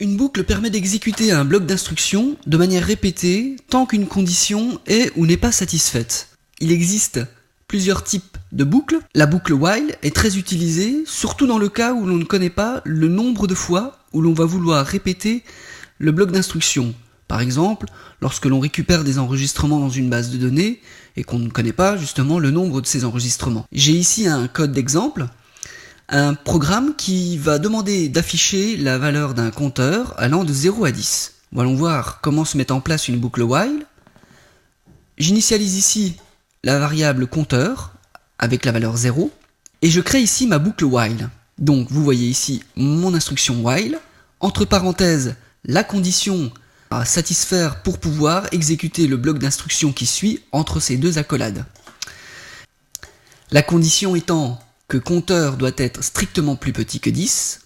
Une boucle permet d'exécuter un bloc d'instructions de manière répétée tant qu'une condition est ou n'est pas satisfaite. Il existe plusieurs types de boucles. La boucle while est très utilisée, surtout dans le cas où l'on ne connaît pas le nombre de fois où l'on va vouloir répéter le bloc d'instructions. Par exemple, lorsque l'on récupère des enregistrements dans une base de données et qu'on ne connaît pas justement le nombre de ces enregistrements. J'ai ici un code d'exemple. Un programme qui va demander d'afficher la valeur d'un compteur allant de 0 à 10. Allons voir comment se met en place une boucle while. J'initialise ici la variable compteur avec la valeur 0 et je crée ici ma boucle while. Donc vous voyez ici mon instruction while, entre parenthèses la condition à satisfaire pour pouvoir exécuter le bloc d'instruction qui suit entre ces deux accolades. La condition étant que compteur doit être strictement plus petit que 10.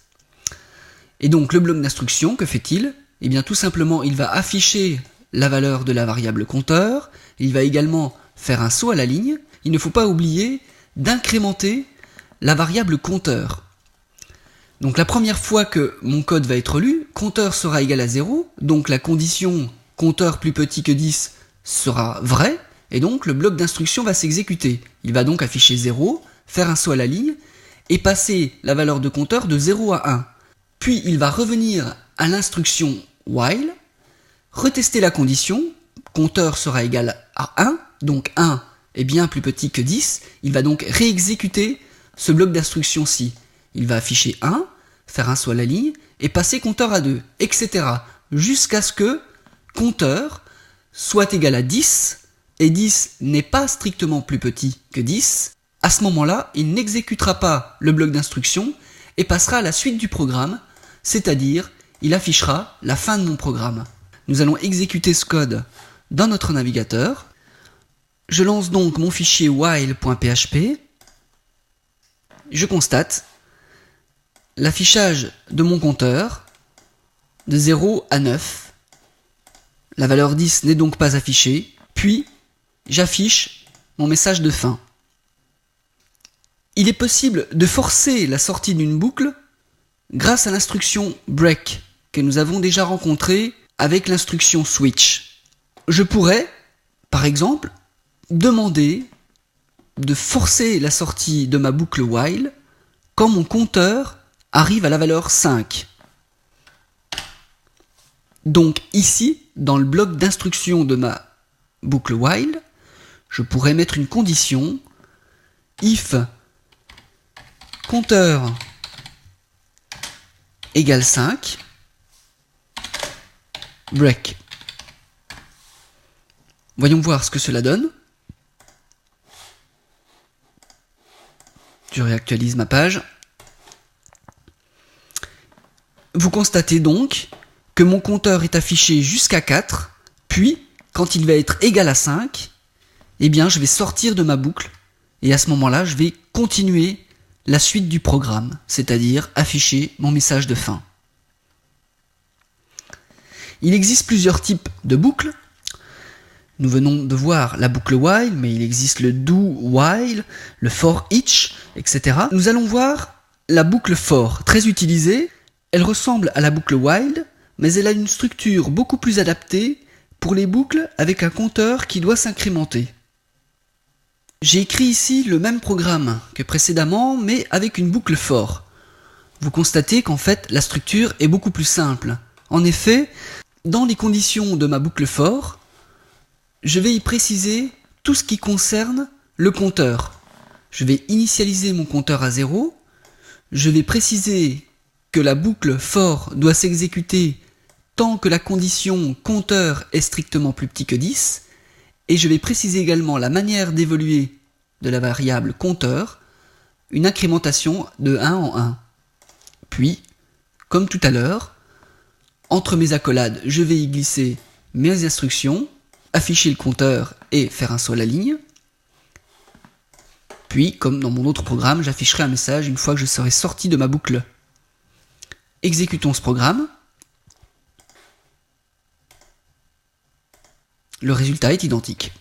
Et donc le bloc d'instruction, que fait-il? Eh bien tout simplement, il va afficher la valeur de la variable compteur, il va également faire un saut à la ligne. Il ne faut pas oublier d'incrémenter la variable compteur. Donc la première fois que mon code va être lu, compteur sera égal à 0, donc la condition compteur plus petit que 10 sera vraie, et donc le bloc d'instruction va s'exécuter. Il va donc afficher 0, faire un saut à la ligne, et passer la valeur de compteur de 0 à 1. Puis il va revenir à l'instruction while, retester la condition, compteur sera égal à 1, donc 1 est bien plus petit que 10, il va donc réexécuter ce bloc d'instruction-ci. Il va afficher 1, faire un saut à la ligne, et passer compteur à 2, etc. jusqu'à ce que compteur soit égal à 10, et 10 n'est pas strictement plus petit que 10, à ce moment-là, il n'exécutera pas le bloc d'instruction et passera à la suite du programme, c'est-à-dire il affichera la fin de mon programme. Nous allons exécuter ce code dans notre navigateur. Je lance donc mon fichier while.php. Je constate l'affichage de mon compteur de 0 à 9. La valeur 10 n'est donc pas affichée, puis j'affiche mon message de fin. Il est possible de forcer la sortie d'une boucle grâce à l'instruction break que nous avons déjà rencontrée avec l'instruction switch. Je pourrais, par exemple, demander de forcer la sortie de ma boucle while quand mon compteur arrive à la valeur 5. Donc ici, dans le bloc d'instruction de ma boucle while, je pourrais mettre une condition if compteur égale 5, break. Voyons voir ce que cela donne. Je réactualise ma page. Vous constatez donc que mon compteur est affiché jusqu'à 4, puis, quand il va être égal à 5, eh bien je vais sortir de ma boucle, et à ce moment-là, je vais continuer la suite du programme, c'est-à-dire afficher mon message de fin. Il existe plusieurs types de boucles. Nous venons de voir la boucle while, mais il existe le do while, le for each, etc. Nous allons voir la boucle for, très utilisée. Elle ressemble à la boucle while, mais elle a une structure beaucoup plus adaptée pour les boucles avec un compteur qui doit s'incrémenter. J'ai écrit ici le même programme que précédemment, mais avec une boucle for. Vous constatez qu'en fait, la structure est beaucoup plus simple. En effet, dans les conditions de ma boucle for, je vais y préciser tout ce qui concerne le compteur. Je vais initialiser mon compteur à 0, je vais préciser que la boucle for doit s'exécuter tant que la condition compteur est strictement plus petit que 10, et je vais préciser également la manière d'évoluer de la variable compteur, une incrémentation de 1 en 1. Puis, comme tout à l'heure, entre mes accolades, je vais y glisser mes instructions, afficher le compteur et faire un saut à la ligne. Puis, comme dans mon autre programme, j'afficherai un message une fois que je serai sorti de ma boucle. Exécutons ce programme. Le résultat est identique.